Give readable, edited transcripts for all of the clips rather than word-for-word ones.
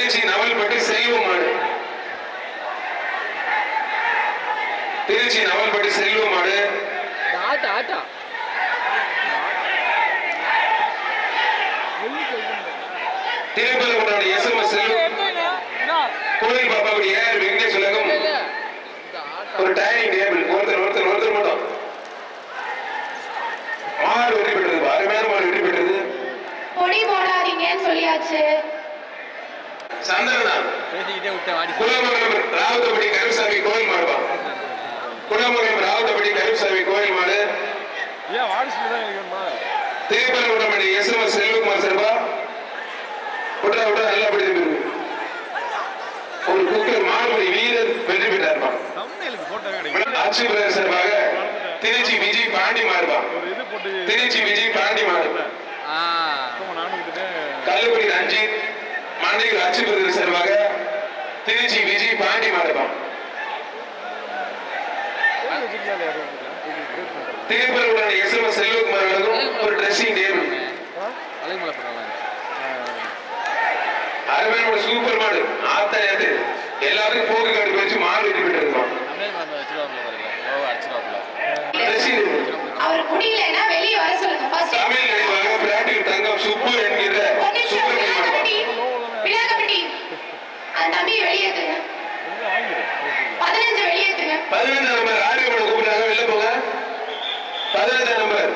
Trichy நவல்பட்டி செல்வமாடு. Trichy நவல்பட்டி செல்வமாடு. Thiruparankundram SMS செல்வம் கோயில் பாப்பாவுடைய AR Venkatesh உலகம் ஒரு டைனிங் டேபிள் ஒருத்தர் மட்டும் மாடு வெற்றி பெற்றது. அருமையான மாடு வெற்றி பெற்றது. பொடி போடாதீங்கன்னு சொல்லியாச்சு. சந்தனதான் குலமங்கலம் ராவுத்தப்பட்டி கருசாமி கோயில் மாடுவா. குலமங்கலம் ராவுத்தப்பட்டி கருசாமி கோயில் மாடு. திருப்பரங்குன்றம் எஸ்எம்எஸ் செல்வகுமார் சார்பா விட நல்லா படித்து ஒரு குக்கர் மாடுபடி வீரர் வெற்றி பெற்றார்பா. ஆட்சி பிரதர் சார்பாக திருச்சி விஜய் பாண்டி மாடுபா. திருச்சி விஜய் பாண்டி மாடு. கல்லுக்குடி ரஞ்சித் மாண்டிகள் ஆட்சி பிரதர் சார்பாக திருச்சி விஜய் பாண்டி மாடுபா. திருப்பரங்குன்றம் எஸ்எம்எஸ் செல்வகுமார் ஒரு ட்ரெஸ்ஸிங் டேபிள். அருமையான ஒரு சூப்பர் மாடு. ஆத்தாயாது எல்லாருக்கும் போக்கு காட்டு வச்சு மாடு வெட்டி விட்டு இருக்கோம். அவர் முடியலன்னா வெளியே வர சொல்லுங்க. தமிழ் நடிவாக பிராட்டில் தங்கம் சுப்பு என்கிற சூப்பர் விநாயகப்பட்டி அந்த தம்பி வெளியேத்துங்க. 15 வெளியேத்துங்க. 15 நம்பர் ஆரியமோட கூப்பிடுறாங்க. வெளில போங்க. 15 நம்பர்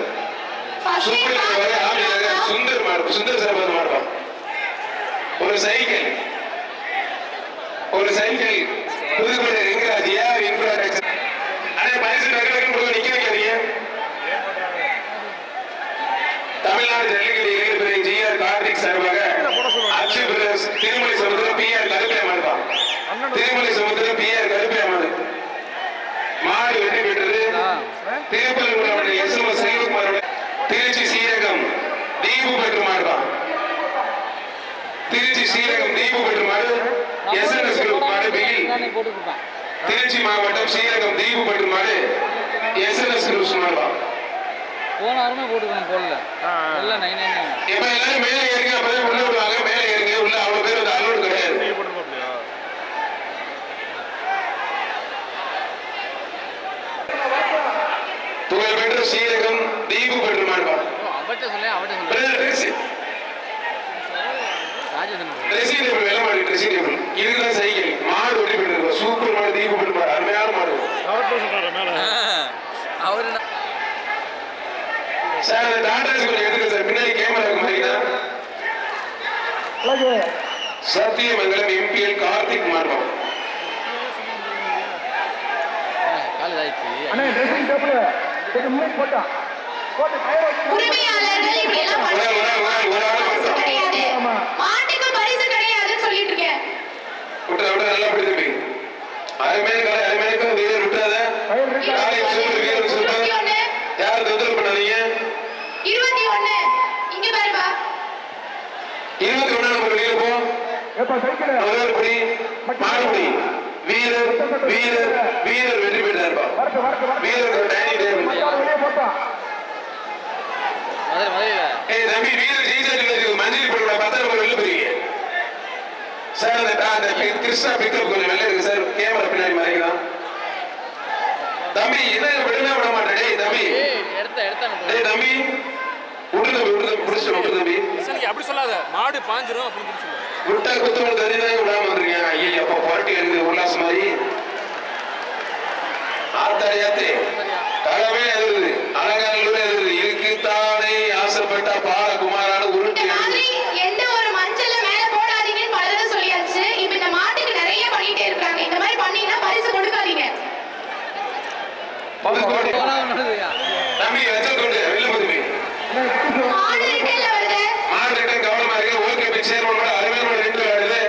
சுந்தர் மாடு. சுந்தர் சார் மாடுப்பா. ஒரு சைக்கிள் புதுக்கோட்டை ரிங்கராஜ் ஏஆர் இன்ஃப்ராஸ்ட்ரக்சர். அதே பரிசு டக்கு நிக்க வைக்காதீங்க. தமிழ்நாடு ஜல்லிக்கட்டு இளைஞர் ஜிஆர் கார்த்திக் சார்பாக அக்ஷய் பிரதர்ஸ் திருமலை சமுத்திரம் பிஆர் கருப்பையா மாடுப்பா. திருமலை சமுத்திரம் பிஆர் கருப்பையா மாடு. மாடு வெற்றி பெற்றது. திருப்பரங்குன்றம் எஸ்எம்எஸ் செல்வகுமாரோட திருச்சி சீரகம் தீபு பெற்று மாடுப்பா. திருச்சி சீரகம் தீபு பெற்று மாடு. எஸ்என்எஸ் குரூப் மாடு பிகில். திருச்சி மாவட்டம் சீரகம் தீபு பெற்று மாடு எஸ்என்எஸ் குரூப் மாடுப்பா. போன வாரமே போட்டுக்கணும் போடல. எல்லாம் 99. இப்ப எல்லாரும் மேலே ஏறுங்க. அப்பதான் உள்ள விடுவாங்க. மேலே ஏறுங்க. உள்ள அவ்வளவு பேர் வந்து அலோடு கிடையாது. புகழ் பெற்ற சீரகம் தீபு பெற்று மாடுப்பா. அவட்ட சொல்ல இதுதான் சைக்கிள். மாடு வெற்றி பெற்று சூப்பர் மாடு. தீபு பெற்று மாடு. அருமையான மாடு. சார் அந்த டாடாஸ் கொஞ்சம் எடுத்துக்க சார். பின்னாடி கேமரா இருக்கு மாதிரினா. சத்தியமங்கலம் எம்பிஎல் கார்த்திக் மாடுவோம். உரிமையாளர்கள் இப்படி எல்லாம் மாட்டுக்கு பரிசு கிடையாதுன்னு சொல்லிட்டு இருக்கேன். விட்டு நல்லா பிடித்து அருமையான வீரர் விட்டாத வீரர் சூப்பர். யாரும் தொந்தரவு பண்ணாதீங்க. 21 இங்க பாருப்பா. 21 நம்பர் வெளியில போ. படி மாடுபடி வீரர் வீரர் வீரர் வெற்றி பெற்றார்பா. வீரர் டைனி டேபிள். தம்பி வீரர் ஜெயிச்சா மஞ்சள் போட 10 நம்பர் வெளில போறீங்க சார். அந்த கிருஷ்ணா பிக்கப் கொஞ்சம் வெளில இருக்கு சார். கேமரா பின்னாடி மறைக்கலாம். தம்பி என்ன விடவே விட மாட்டேன். தம்பி தம்பி அப்படி சொல்லாத. மாடு பாஞ்சிரும் அப்படின்னு சொல்லு. விட்டா குத்தவங்க தெரிஞ்சுதான் விடாம வந்துருக்கேன். ஐயா அப்ப புரட்டி எனக்கு உல்லாச மாதிரி ஆத்தாடியாத்தே கடவே எதிர்து அலங்காரங்களோட எதிர்து இருக்குத்தானே ஆசைப்பட்டா பாலகுமாரான உருட்டு. எந்த ஒரு மஞ்சள்ல மேல போடாதீங்கன்னு பல தடவை சொல்லியாச்சு. இப்ப இந்த மாட்டுக்கு நிறைய பண்ணிட்டே இருக்காங்க. இந்த மாதிரி பண்ணீங்கன்னா பரிசு கொடுக்காதீங்க. தம்பி வச்சோண்டு வெளில போதுமே. மாடு ரிட்டர்ன்ல வருது. மாடு ரிட்டர்ன் கவனமா இருக்கு. ஓகே பி சேர்மனோட அருமையான ரெண்டு வருது.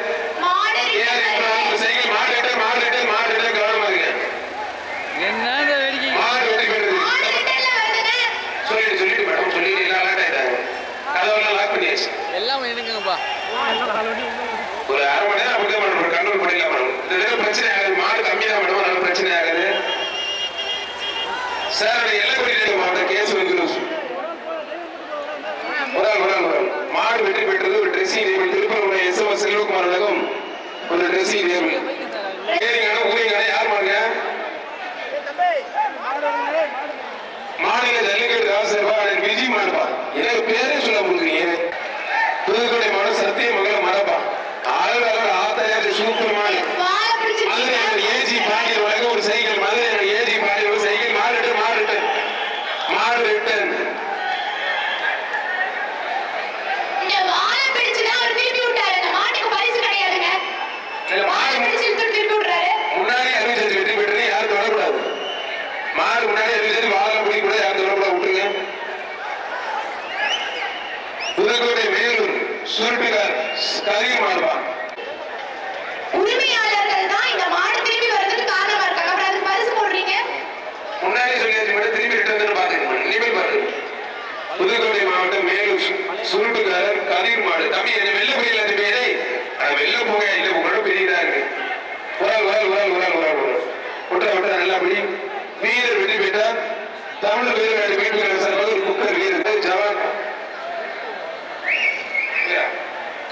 மாடு ரிட்டர்ன் சைக்கிள் மாடு ரிட்டர்ன் கவனமா இருக்கு. என்னங்க வேடிக்கை. மாடு வெட்டி போயிடுது. மாடு ரிட்டர்ன்ல வருதுங்க. சொல்லிட்டு மேடம் சொல்லிட்டு எல்லாம் அலர்ட் ஆயிட்டாங்க. கதவெல்லாம் லாக் பண்ணியாச்சு. எல்லாம் எடுங்கப்பா. ஒரு அரை மணி நேரம் அப்படியே மேடம் கண்ட்ரோல் பண்ணிடலாம் மேடம். இது பிரச்சனை ஆகுது. மாடு கம்மியா மேடம் நல்ல பிரச்சனை ஆகுது சார். எல்லாம் கூட்டிட்டு மாவட்டம் கேஸ் வந்து ஒரு மாடு வெற்றி பெற்றது. ஒரு dressing table Tiruppur SMS Selvakumar உலகம் ரசி தேர்வு ஊரிங்கான யார் மாடுங்க மாநில ஜல்லிக்கட்டு ராசேவா விஜி மாடுப்பா எனக்கு பேரே சொல்ல முடியுங்க புதுக்கோட்டை மாடு சத்தியமங்கலம் மாடப்பா ஆளுநர் ஆத்தாயாரு சூப்பர் மாடு மதுரை ஏஜி பாண்டியர் வழங்க ஒரு சைக்கிள் மதுரை ஏஜி பாண்டியர் ஒரு சைக்கிள் மாடு ரிட்டன் முன்னாடி அறிவிச்சு வெற்றி பெற்று யாரும் தொடரக்கூடாது மாடு முன்னாடி அறிவிச்சு வாழ போய் கூட யாரும் தொடரக்கூடாது விட்டுருங்க புதுக்கோட்டை வேலூர் சுருட்டுகார் கதிர் மாடுவா உரிமையாளர்கள் தான் இந்த மாடு திரும்பி வரதுக்கு காரணமா இருக்காங்க அப்புறம் அதுக்கு பரிசு போடுறீங்க முன்னாடி சொல்லியாச்சு மட்டும் திரும்பி ரிட்டர்ன் பாருங்க இனிமேல் பாருங்க புதுக்கோட்டை மாவட்டம் வேலூர் சுருட்டுகாரர் கதிர் மாடு தம்பி என்ன வெள்ள புரியல அந்த பேரை வெள்ள போக இல்ல உங்களோட பெரியதா இருக்கு விட்டா நல்லா படி வீரர் வெற்றி பெற்றார் தமிழ் வீரர் வேட்புகள் சார்பாக ஒரு குக்கர் வீரர் ஜவான்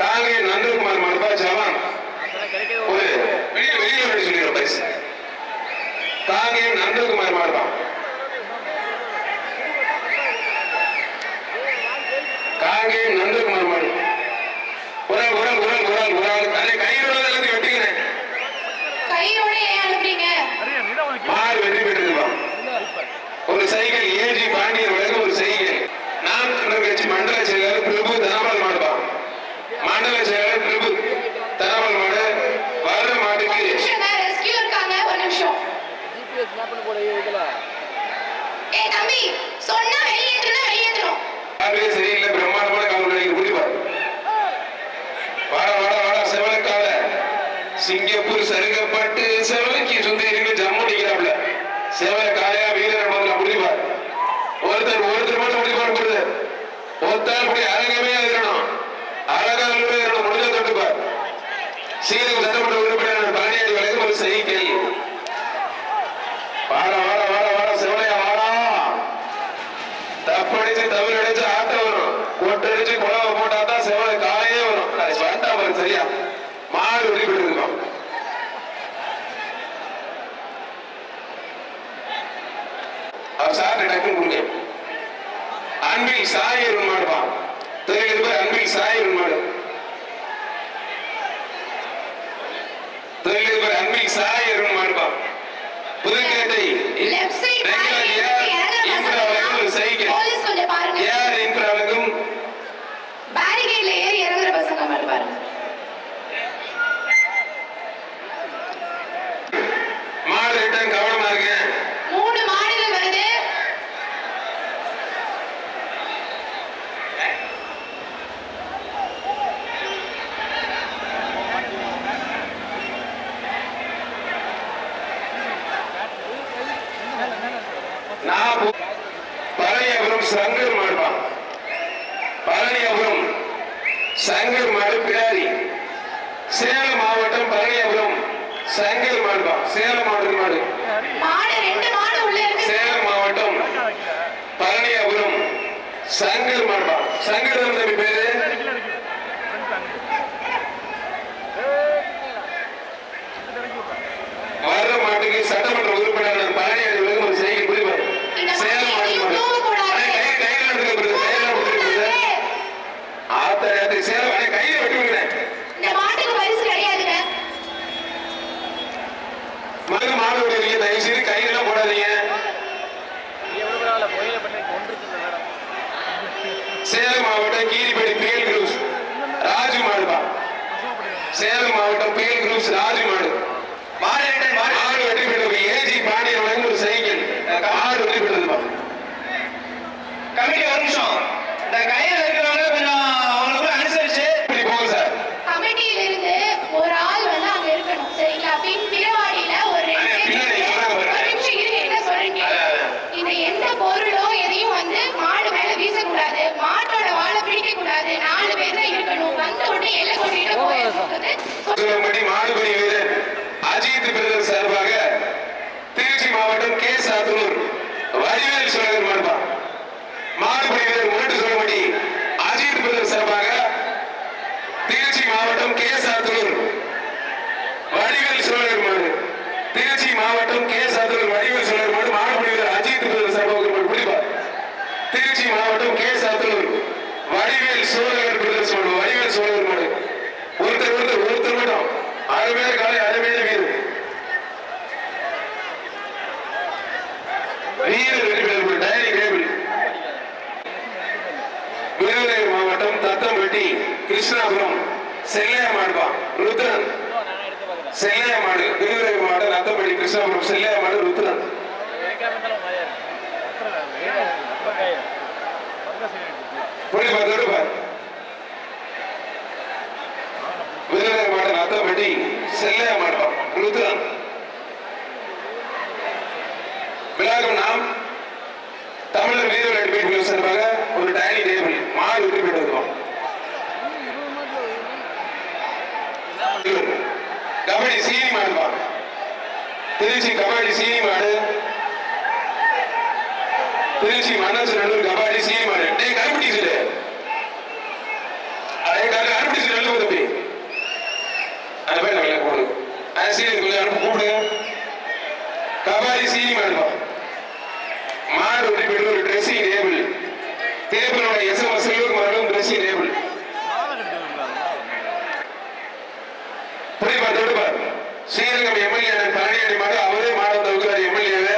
காங்கே நந்தகுமார் மாடுபா ஜவான் ஒரு வெளியே சொல்லிடுற பரிசு காங்கே நந்தகுமார் மாடுபா காங்கே நந்தகுமார் மாடு கையோட எல்லாத்தையும் வெட்டிக்கிறேன் கையோட ஏன் அனுப்புறீங்க மாடு வெற்றி பெற்றிருப்பா ஒரு சைக்கிள் ஏஜி பாண்டியர் வழங்க ஒரு சைக்கிள் நாம் கட்சி மண்டல செயலாளர் பிரபு தனபால் மாடுபா மண்டல செயலாளர் பிரபு தனபால் மாடு வர மாட்டுக்கு ரெஸ்கியூ இருக்காங்க ஒரு நிமிஷம் ஏய் தம்பி சொன்னா வெளியேற்றணும் சரியில்லை பிரம்மாண்டமான காவல்களை குடிப்பார் வாடா செவலக்கால சிங்கப்பூர் சருகப்பட்டு செவலக்கி சுந்தரின்னு ஜம்மு நிக்கிறாப்ல செவல காலையா வீரர் முதல்ல முடிப்பார் ஒருத்தர் மட்டும் முடிப்பார் ஒருத்தால் கூட அழகமே இருக்கணும் அழகா இருக்கணும் முடிஞ்ச தொட்டுப்பார் சீருக்கு சட்டமன்ற உறுப்பினர் பழனியாடி வழக்கு ஒரு சைக்கிள் வாடா செவலையா வாடா தப்படிச்சு தவிர அடிச்சு ஆட்டம் வரும் கொட்டடிச்சு குழவை போட்டாதான் செவலை காலையே வரும் வேண்டாம் வரும் சரியா மாடு வெளிப்பட்டு இருக்கும் அவர் சார் டக்குன்னு கொடுங்க அன்பில் சாயர் மாடுப்பா தொழிலதிபர் அன்பில் சாயர் மாடு தொழிலதிபர் அன்பில் சாயர் மாடுப்பா புதுக்கேட்டை சைக்கிள் யார் இன்ஃப்ராவுக்கும் பேரிகேட்ல ஏறி இறங்குற பசங்க மாதிரி பாருங்க மாடு ரிட்டர்ன் கவனமா இருக்கு 3 மாடுகள் வருது பழனியாபுரம் சங்கர் மாடுபா பழனியாபுரம் சங்கர் மாடு பிடாரி சேலம் மாவட்டம் பழனியாபுரம் சங்கர் மாடுபா சேலம் மாவட்டம் மாடு 2 மாடு உள்ள இருக்கு சேலம் மாவட்டம் பழனியாபுரம் சங்கர் மாடுபா சங்கர் தம்பி பேரு வர்ற மாட்டுக்கு சட்டமன்ற உறுப்பினர் பழனியாடி ஒரு செய்தி புரிவார் சேலம் மாடு சேலம் கையில வெட்டி விடுறேன் இந்த மாட்டுக்கு பரிசு கிடையாதுங்க மது மாடு விடுவீங்க தயவு செய்து கையில போடாதீங்க சேலம் மாவட்டம் கீரிப்பேடி பிஎல் குரூப்ஸ் ராஜு மாடுபா சேலம் மாவட்டம் பிஎல் குரூப்ஸ் ராஜு மாடு மாடு வெற்றி பெற்றது ஏஜி பாண்டியர் வழங்கும் ஒரு சைக்கிள் மாடு வெற்றி பெற்றதுப்பா கமிட்டி ஒரு நிமிஷம் இந்த கையில இருக்கிறவங்க கொஞ்சம் அவங்களுக்கு அனுசரிச்சு இப்படி போங்க சார் கமிட்டியில இருந்து ஒரு ஆள் வந்து அங்க இருக்கணும் சரிங்களா பிறவாடியில ஒரு நிமிஷம் இருங்க என்ன சொல்றீங்க இந்த எந்த பொருளோ எதையும் வந்து மாடு மேல வீசக்கூடாது மாட்டோட வாழை பிடிக்க கூடாது 4 பேர் தான் இருக்கணும் வந்த உடனே எல்லை கொட்டிட்டு போயிடுறது மாடுபடி வீரர் அஜித் பிரதர் சார்பாக திருச்சி மாவட்டம் கே சாத்தூர் வடிவேல் சுரகர் மாடுபா மாடுபடி வீரர் முரட்டு சொல்லபடி அஜித் பிரதர் சார்பாக திருச்சி மாவட்டம் கே சாத்தூர் வடிவேல் சோழர் மாடு திருச்சி மாவட்டம் கே சாத்தூர் வடிவேல் சோழர் மாடு மாடுபிடிவர் அஜித் சர்வகுரு பிடிப்பார். திருச்சி மாவட்டம் கே சாத்தூர் வடிவேல் சோழர் பிரதர்ஸ் மாடு வடிவேல் சோழர் மாடு ஒருத்தர் மட்டும் அருமையான காலை அருமையான வீரர் வெற்றி பெற்ற டைரி டேபிள். விருதுநகர் மாவட்டம் தத்தம்பட்டி கிருஷ்ணாபுரம் செல்லையா மாடுபா ருத்ரன் செல்லையா மாடு விருதுநகர் மாவட்டம் தத்தம்பட்டி கிருஷ்ணாபுரம் செல்லையா மாடு ருத்ரன் விருதுநகர் மாவட்டம் தத்தம்பட்டி செல்லையா மாடுபா ருத்ரன் விழாக்கும் நாம் தமிழர் வீர விளையாட்டு சார்பாக ஒரு டைனிங் டேபிள் மாடு வெற்றி பெற்றிருக்கோம். கபடி சீனி மாடுப்பா திருச்சி கபடி சீனி மாடு திருச்சி மன்னச்சநல்லூர் கபாடி சீனி மாடு டே கருப்பட்டி சொல்லு அதே கருப்பட்டி சொல்லு நல்ல தம்பி அந்த பேர் நல்லா போடு அந்த சீனி கொஞ்சம் அனுப்பி கூப்பிடுங்க. கபாடி சீனி மாடுப்பா மாடு வெற்றி பெற்ற ஒரு ட்ரெஸ்ஸிங் டேபிள் டேபிளோட எஸ்எம்எஸ் செல்வகுமாரும் ட்ரெஸ்ஸிங் டேபிள் புரிப்பார் ஸ்ரீரங்கம் எம்எல்ஏ பழனியாடி மாடு அவரே மாடம் தவிர்க்கிறார் எம்எல்ஏ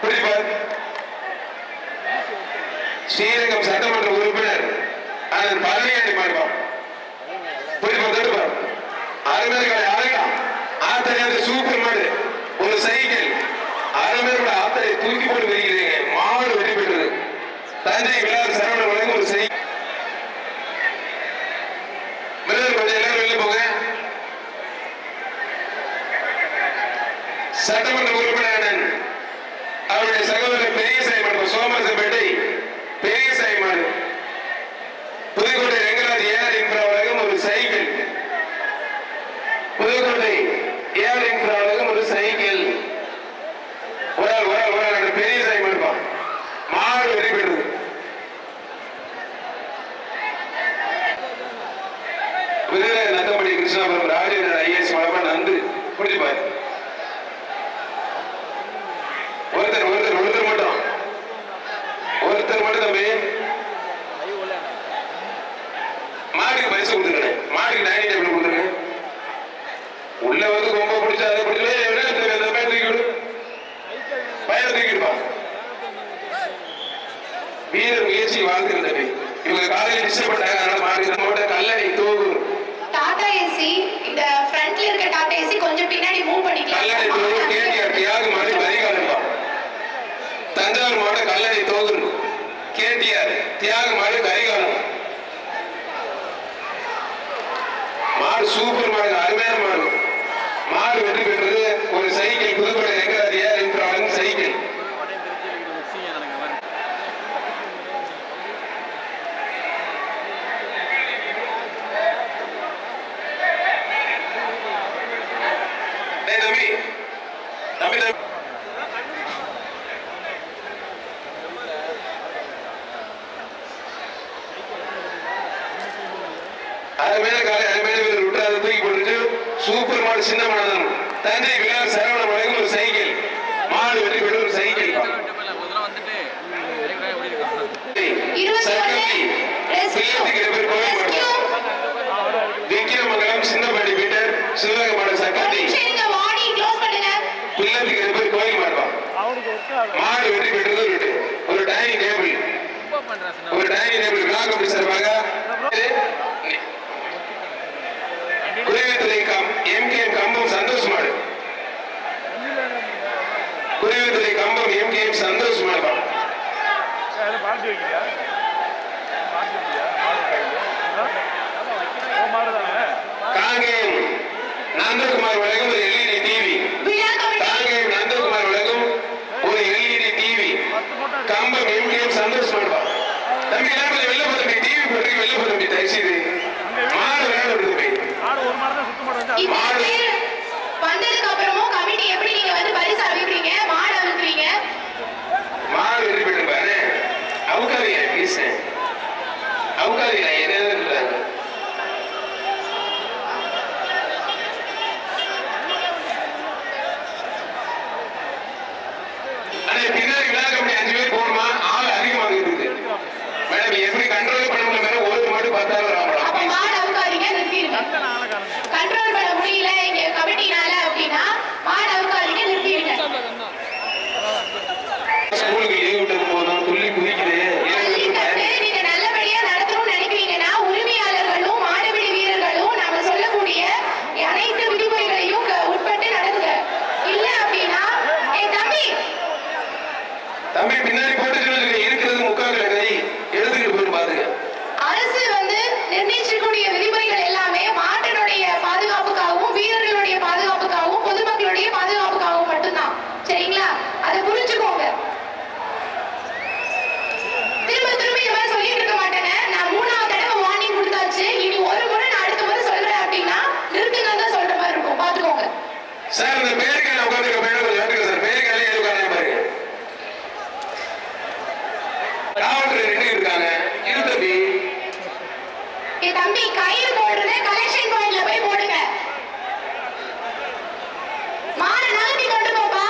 புரிப்பார். ஸ்ரீரங்கம் சட்டமன்ற உறுப்பினர் அதன் பழனியாடி மாடுவார் புரிப்பார். அருமையான அழகா ஆத்தனையாவது சூப்பர் மாடு ஒரு சைக்கிள் அருமையோட ஆத்தனை தூக்கி போட்டு வருகிறீங்க மாடு வெற்றி பெற்றது. தஞ்சை விழாவில் சரவண வழங்கும் ஒரு செய்தி கொஞ்சம் எல்லாரும் வெளியே போங்க. சட்டமன்ற உறுப்பினர் அவருடைய சகோதரர் பெரியசாமி மாடு சோமரசம்பேட்டை பெரியசாமி மாடு புதுக்கோட்டை ரெங்கராஜ் ஏஆர் இன்ஃப்ரா வழங்கும் ஒரு சைக்கிள் புதுக்கோட்டை ஏஆர் இன்ஃப்ரா வழங்கும் ஒரு சைக்கிள் ஒரு பெரியசாமி மாடுப்பா மாடு வெற்றி பெற்றது. விருதுநகர் நத்தம்பட்டி கிருஷ்ணாபுரம் ராஜேந்திரன் ஐஏஎஸ் மலப்பா நந்து புரிஞ்சுப்பாரு. ஒருத்தர் மட்டும் தம்பி மாட்டுக்கு பரிசு கொடுத்துருங்க. மாட்டுக்கு டைனிங் டேபிள் கொடுத்துருங்க. உள்ள வந்து ரொம்ப பிடிச்சா அதை பிடிச்சா பயிர தூக்கிடுப்பா. வீரர் முயற்சி வாழ்த்துக்கள் தம்பி. இவங்க காலையில் டிஸ்டர்ப் பண்ணாங்க அதனால மாட்டு கல்லணை தோகூர் டாடா ஏசி இந்த ஃப்ரண்ட்ல இருக்க டாடா ஏசி கொஞ்சம் பின்னாடி மூவ் பண்ணிக்கலாம். கல்லணை தோகூர் கேடிஆர் தியாகு மாடு பரிகாலம்பா. தஞ்சாவூர் மாவட்டம் கல்லணை தோகூர் கேடிஆர் தியாகு மாடு கரிகாலம் மாடு சூப்பர் மாடு அருமையான மாடு மாடு வெற்றி பெற்றது. ஒரு cycle Pudukkottai Rengaraj AR infra cycle தம்பி தம்பி அருமையான காலை அருமையான வீரர் விட்டு அதை தூக்கி போட்டு சூப்பர் மாடு சின்ன மாடு தஞ்சை விழாவில் சரவண வழங்கும் ஒரு சைக்கிள் மாடு வெற்றி பெற்ற ஒரு சைக்கிள் விக்கிரமங்கலம் சின்னப்பட்டி பீட்டர் சிவகங்கை மாடு சக்கட்டி பிள்ளைக்கு பேர் கோயில் மாடுவா மாடு வெற்றி பெற்றது. ஒரு டைனிங் டேபிள் விழா கமிட்டி சார்பாக குருவித்துறை எம்கேஎம் கம்பம் சந்தோஷ் மாடு குருவித்துறை கம்பம் எம்கேஎம் சந்தோஷ் மாடுவா காங்கேயம் நந்தகுமார் வழங்கும் ஒரு எல்இடி டிவி காங்கேயம் நந்தகுமார் வழங்கும் ஒரு எல்இடி டிவி கம்பம் எம்கேஎம் சந்தோஷ் மாடுவா. தம்பி எல்லாம் வெளில போதும் டிவி போட்டு வெளில போதும் தயவுசெய்து மாடு விளையாட விடுது மாடு வந்ததுக்கு அப்புறமும் கமிட்டி எப்படி நீங்க வந்து பரிசு அறிவிக்கிறீங்க மாடு அனுப்புறீங்க மாடு வெற்றி பெற்று பாரு அவுக்காதீங்க ப்ளீஸ் அவுக்காதீங்க என்ன கண்ட்ரோல் பண்ண முடியல ஒரு மாடு 10,000 அப்ப மாடு அவுக்காதீங்க, நிறுத்திடுங்க. கண்ட்ரோல் பண்ண முடியல இங்க கமிட்டினால அப்படின்னா மாடு அவுக்காதீங்க, நிறுத்திடுங்க. ஸ்கூலுக்கு லீவ் விட்டது போதும் துள்ளி குதிக்குது. ஜல்லிக்கட்டு நீங்க நல்லபடியா நடத்தணும்னு நினைக்கிறீங்கன்னா உரிமையாளர்களும் மாடுபிடி வீரர்களும் நாம சொல்லக்கூடிய அனைத்து விதிமுறைகளையும் உட்பட்டு நடந்துங்க. இல்ல அப்படின்னா தம்பி பின்னாடி போட்டு இருக்கிறது முக்கால் கை எழுதுகிட்டு போய் பாருங்க. அரசு வந்து நிர்ணயிச்சிருக்கக்கூடிய விதிமுறைகள் எல்லாமே மாட்டினுடைய பாதுகாப்புக்காகவும் வீரர்களுடைய பாதுகாப்புக்காகவும் பொதுமக்களுடைய பாதுகாப்புக்காகவும் மட்டும்தான். சரிங்களா? அதை புரிஞ்சுக்கோங்க. திரும்ப திரும்ப இந்த மாதிரி சொல்லிட்டு இருக்க மாட்டேங்க. நான் 3வது தடவை வார்னிங் கொடுத்தாச்சு. இனி ஒரு முறை நான் அடுத்த முறை சொல்றேன் அப்படின்னா நிறுத்துங்க தான் சொல்ற மாதிரி இருக்கும். பாத்துக்கோங்க சார். இந்த பேருக்கான உட்காந்துருக்க மேடம் கேட்டுங்க சார். பேருக்காலே உட்காந்து பாருங்க. காவல்துறை ரெண்டு இருக்காங்க. இரு தம்பி. தம்பி கயிறு போடுறத கலெக்ஷன் பாயிண்ட்ல போய் போடுங்க. மாடு நகர்த்தி கொண்டு போப்பா.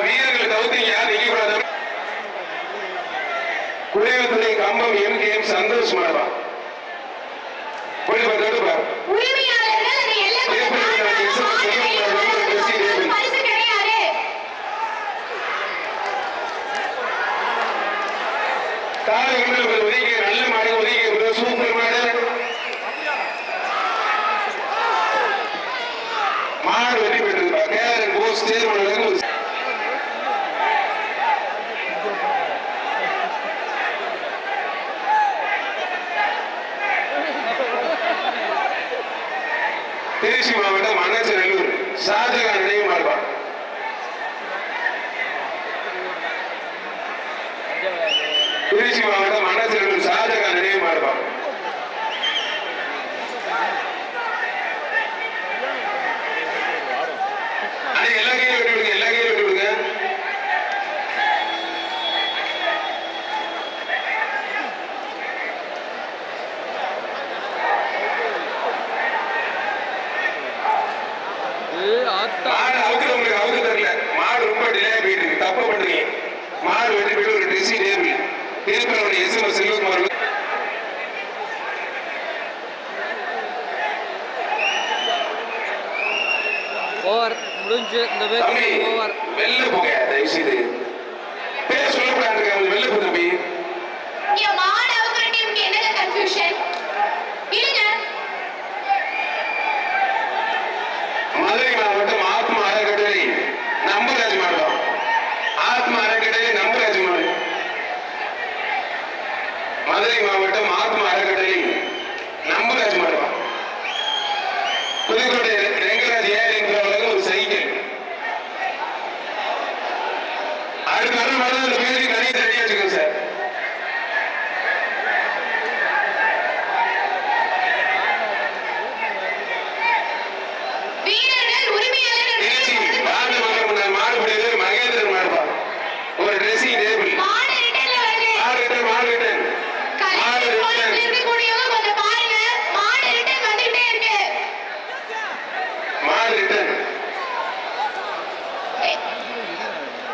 வீரர்கள் கவுத்தீங்க யார் நிக்க கூடாது. குடியரசுத்துறை கம்பம் எம்கேஎம் சந்தோஷ் மாடவா போய் பார்த்து உரிமையாளர்கள் அது எல்லாம் பரிசு கிடையாது. காலையில் ஒதுக்கி நல்ல மாடு ஒதுக்கி சூப்பர் மாடு மாடு வெற்றி பெற்றிருப்பா. கேரன் போஸ் தேர்வு திருச்சி மாவட்டம் மன்னச்சநல்லூர் ஷாஜகான் நினைவு மாடுபா. திருச்சி மாவட்டம் மன்னச்சநல்லூர் ஷாஜகான் நினைவு மாடுபா. எல்லா கையிலும் வெட்டி விடுங்க. எல்லா கையிலும் வெட்டி விடுங்க. மாடு அவுக்குறவங்களுக்கு அவுக்கு தரல. மாடு ரொம்ப டிலே போயிட்டு இருக்கு. தப்பு பண்றீங்க. மாடு வெட்டி போயிட்டு ஒரு dressing table Tirupati SM Selvakumar over முடிஞ்சு. இந்த பேர் ஓவர். வெளில போங்க தயவு செய்து. பேர் சொல்லக்கூடாது. வெளில போ தம்பி. இங்க மாடு அவுக்குற டீமுக்கு என்னங்க கன்ஃபியூஷன்? இல்லங்க. மதுரை மாவட்டம் ஆத்மா அறக்கட்டளை நம்பராஜ் மாவட்டம். ஆத்மா அறக்கட்டளை நம்பராஜ் மாவட்டம். மதுரை மாவட்டம் ஆத்மா அறக்கட்டளை நம்பராஜ் மாவட்டம். புதுக்கோட்டை ரெங்கராஜ் ஏர் என்கிறவர்களுக்கு ஒரு சைக்கிள். அடுத்த வர அந்த பேருக்கு தனியாக ரெடியா வச்சுக்கோங்க சார். வீரர்கள் உரிமையாளர்கள் மாடு மகேந்திரன் மாடுபா ஒரு ட்ரெஸ்ஸிங் டேபிள்